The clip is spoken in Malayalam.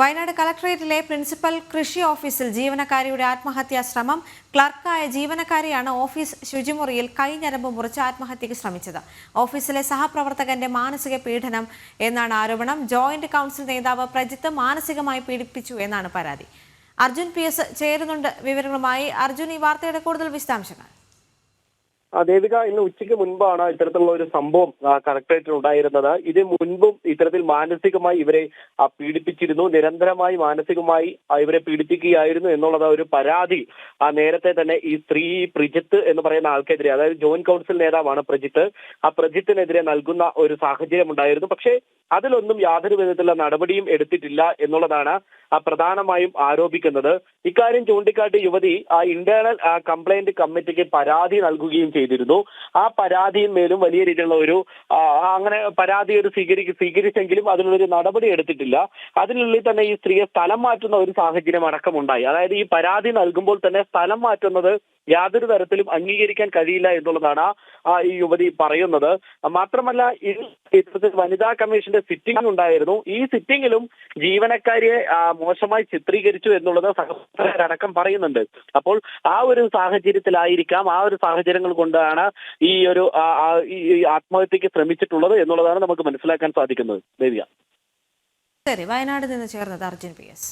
വയനാട് കളക്ടറേറ്റിലെ പ്രിൻസിപ്പൽ കൃഷി ഓഫീസിൽ ജീവനക്കാരിയുടെ ആത്മഹത്യാ ശ്രമം. ക്ലർക്കായ ജീവനക്കാരിയാണ് ഓഫീസ് ശുചിമുറിയിൽ കൈഞ്ഞരമ്പ് മുറിച്ച് ആത്മഹത്യക്ക് ശ്രമിച്ചത്. ഓഫീസിലെ സഹപ്രവർത്തകന്റെ മാനസിക പീഡനം എന്നാണ് ആരോപണം. ജോയിന്റ് കൗൺസിൽ നേതാവ് പ്രജിത്ത് മാനസികമായി പീഡിപ്പിച്ചു എന്നാണ് പരാതി. അർജുൻ PS ചേരുന്നുണ്ട് വിവരങ്ങളുമായി. അർജുൻ, ഈ വാർത്തയുടെ കൂടുതൽ വിശദാംശങ്ങൾ. ദേവിക, ഇന്ന് ഉച്ചയ്ക്ക് മുൻപാണ് ഇത്തരത്തിലുള്ള ഒരു സംഭവം കളക്ടറേറ്റിൽ ഉണ്ടായിരുന്നത്. ഇതിന് മുൻപും ഇത്തരത്തിൽ മാനസികമായി ഇവരെ പീഡിപ്പിച്ചിരുന്നു. നിരന്തരമായി മാനസികമായി ഇവരെ പീഡിപ്പിക്കുകയായിരുന്നു എന്നുള്ളത് ഒരു പരാതി നേരത്തെ തന്നെ ഈ സ്ത്രീ പ്രജിത്ത് എന്ന് പറയുന്ന ആൾക്കെതിരെ, അതായത് ജോയിന്റ് കൗൺസിൽ നേതാവാണ് പ്രജിത്ത്, ആ പ്രജിത്തിനെതിരെ നൽകുന്ന ഒരു സാഹചര്യം ഉണ്ടായിരുന്നു. പക്ഷേ അതിലൊന്നും യാതൊരു വിധത്തിലുള്ള നടപടിയും എടുത്തിട്ടില്ല എന്നുള്ളതാണ് പ്രധാനമായും ആരോപിക്കുന്നത്. ഇക്കാര്യം ചൂണ്ടിക്കാട്ടി യുവതി ഇന്റേണൽ കംപ്ലൈന്റ് കമ്മിറ്റിക്ക് പരാതി നൽകുകയും ചെയ്തിരുന്നു. ആ പരാതിയിന്മേലും വലിയ രീതിയിലുള്ള ഒരു അങ്ങനെ പരാതി സ്വീകരിച്ചെങ്കിലും അതിനുള്ളൊരു നടപടി എടുത്തിട്ടില്ല. അതിനുള്ളിൽ തന്നെ ഈ സ്ത്രീയെ സ്ഥലം മാറ്റുന്ന ഒരു സാഹചര്യം അടക്കമുണ്ടായി. അതായത് ഈ പരാതി നൽകുമ്പോൾ തന്നെ സ്ഥലം മാറ്റുന്നത് യാതൊരു തരത്തിലും അംഗീകരിക്കാൻ കഴിയില്ല എന്നുള്ളതാണ് ഈ യുവതി പറയുന്നത്. മാത്രമല്ല, ഇത്തരത്തിൽ വനിതാ കമ്മീഷന്റെ സിറ്റിംഗ് ഉണ്ടായിരുന്നു. ഈ സിറ്റിംഗിലും ജീവനക്കാരിയെ മോശമായി ചിത്രീകരിച്ചു എന്നുള്ളത് സഹപ്രവർത്തകരടക്കം പറയുന്നുണ്ട്. അപ്പോൾ ആ ഒരു സാഹചര്യത്തിലായിരിക്കാം, ആ ഒരു സാഹചര്യങ്ങൾ കൊണ്ടാണ് ഈ ഒരു ആത്മഹത്യക്ക് ശ്രമിച്ചിട്ടുള്ളത് എന്നുള്ളതാണ് നമുക്ക് മനസ്സിലാക്കാൻ സാധിക്കുന്നത്. ദേവിക, വയനാട് നിന്ന് ചേർന്നത് അർജുൻ PS.